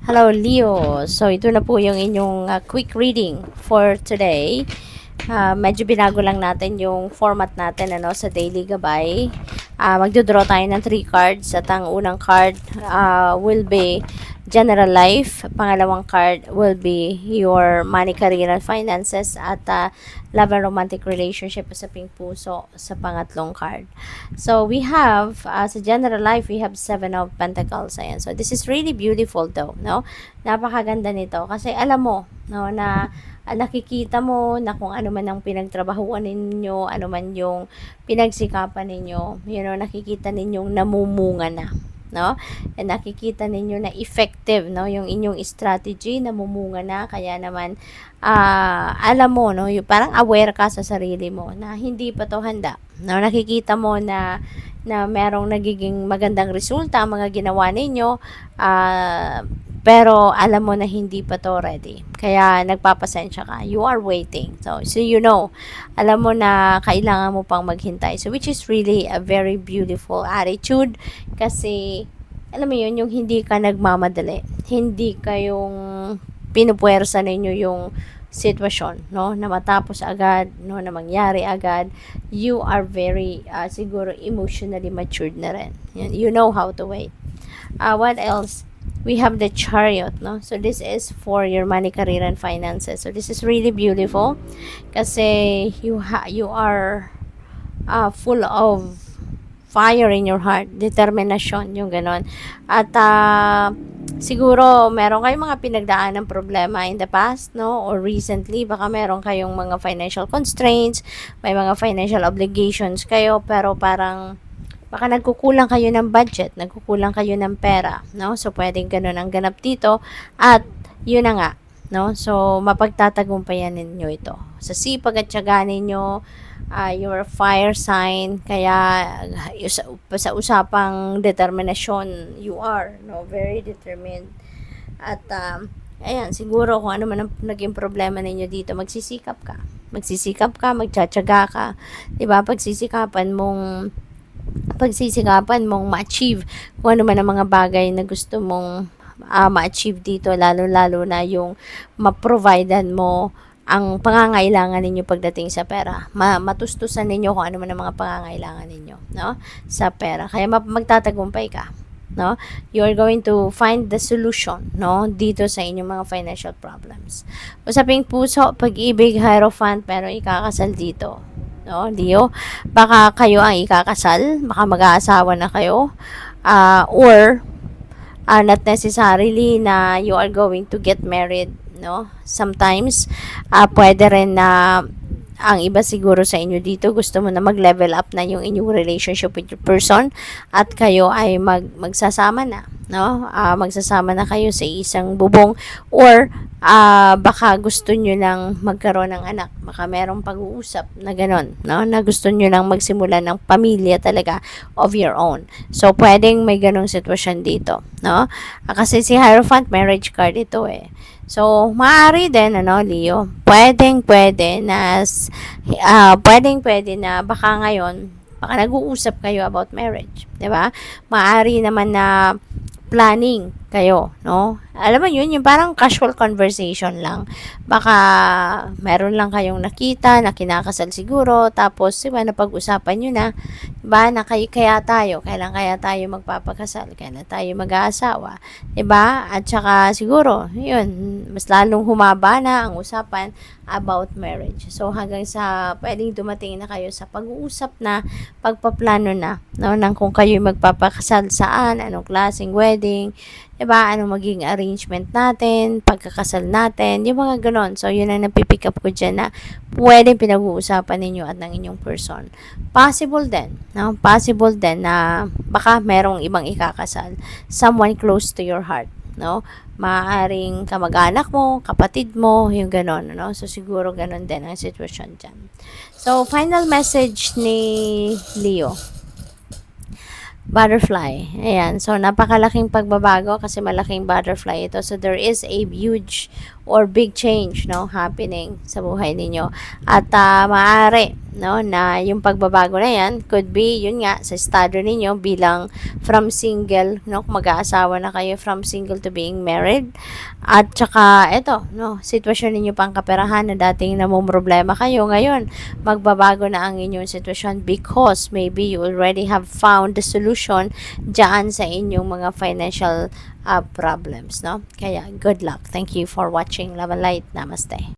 Hello Leo. So ito na po yung inyong quick reading for today. Medyo binago lang natin yung format natin sa daily gabay. Magdodraw tayo ng 3 cards at ang unang card will be general life. Pangalawang card will be your money, career, and finances at love and romantic relationship sa ping puso sa pangatlong card. So we have sa general life we have 7 of Pentacles. Ayan. So this is really beautiful though, no? Napakaganda nito kasi alam mo, no, na nakikita mo na kung ano man ang pinagtrabahuan ninyo, ano man yung pinagsikapan ninyo, nakikita ninyong namumunga na, no? And nakikita ninyo na effective, no, yung inyong strategy, namumunga na, kaya naman alam mo, no, yung parang aware ka sa sarili mo na hindi pa to handa, no? Nakikita mo na merong nagiging magandang resulta ang mga ginawa ninyo, pero alam mo na hindi pa to ready. Kaya nagpapasensya ka. You are waiting. So alam mo na kailangan mo pang maghintay. So which is really a very beautiful attitude kasi alam mo yun, yung hindi ka nagmamadali. Hindi kayong pinupuwersa ninyo yung sitwasyon, no, na matapos agad, no, na mangyari agad. You are very siguro emotionally matured na rin. You know how to wait. What else? We have the Chariot, no? So this is for your money, career, and finances. So this is really beautiful kasi you are full of fire in your heart, determination, yung ganon. At siguro meron kayong mga pinagdaan ng problema in the past, no, or recently, baka meron kayong mga financial constraints, may mga financial obligations kayo, pero parang baka nagkukulang kayo ng budget, nagkukulang kayo ng pera, no? So pwedeng ganun ang ganap dito at yun na nga, no? So mapagtatagumpayan ninyo ito. Sa sipag at tiyaga ninyo, your fire sign, kaya sa usapang determinasyon, you are, no, very determined. At ayan, siguro kung ano man ang naging problema ninyo dito, magsisikap ka, magtsatsaga ka, 'di ba? Pagsisikapan mong ma-achieve kung ano man ang mga bagay na gusto mong ma-achieve dito, lalo-lalo na yung ma-providean mo ang pangangailangan ninyo pagdating sa pera. Matustusan ninyo kung ano man ang mga pangangailangan ninyo, no, sa pera. Kaya magtatagumpay ka, no? You are going to find the solution, no, dito sa inyong mga financial problems. Usaping puso, pag-ibig, Hierophant, pero ikakasal dito, no, Leo. Baka kayo ang ikakasal, baka mag-aasawa na kayo, or not necessarily na you are going to get married, no. Sometimes pwede rin na ang iba siguro sa inyo dito gusto mo na mag-level up na yung inyong relationship with your person at kayo ay magsasama na, no? Magsasama na kayo sa isang bubong, or baka gusto nyo lang magkaroon ng anak. Baka merong pag-uusap na gano'n, no? Na gusto nyo lang magsimula ng pamilya talaga of your own. So pwedeng may ganong sitwasyon dito, no? Kasi si Hierophant, marriage card ito eh. So, maaari din, Leo, pwede na baka ngayon, baka nag-uusap kayo about marriage, 'di ba? Maaari naman na planning kayo, no? Alam mo yun, yung parang casual conversation lang. Baka meron lang kayong nakita na kinakasal siguro, tapos diba, napag-usapan nyo na, diba, na kaya tayo magpapakasal, kailan tayo mag-aasawa, diba? At saka siguro, yun, mas lalong humaba na ang usapan about marriage. So hanggang sa pwedeng dumating na kayo sa pag-uusap na, pagpaplano na, no, ng kung kayo magpapakasal saan, anong klaseng wedding, diba, anong maging arrangement natin, pagkakasal natin, yung mga ganon. So yun ang napipick up ko dyan na pwedeng pinag-uusapan ninyo at ng inyong person. Possible din, no? Possible din na baka merong ibang ikakasal, someone close to your heart, no? Maaaring kamag-anak mo, kapatid mo, yung ganon, no? So siguro ganon din ang sitwasyon dyan. So final message ni Leo, butterfly. Ayan. So, napakalaking pagbabago kasi malaking butterfly ito. So, there is a huge or big change, no, happening sa buhay ninyo. At maaari, no, na yung pagbabago na yan could be yun nga sa estado ninyo bilang from single, no, mag-aasawa na kayo from single to being married, at saka eto, no, sitwasyon ninyo pang kaperahan na dating namumroblema kayo ngayon magbabago na ang inyong sitwasyon because maybe you already have found the solution dyan sa inyong mga financial problems, no. Kaya good luck. Thank you for watching Love and Light. Namaste.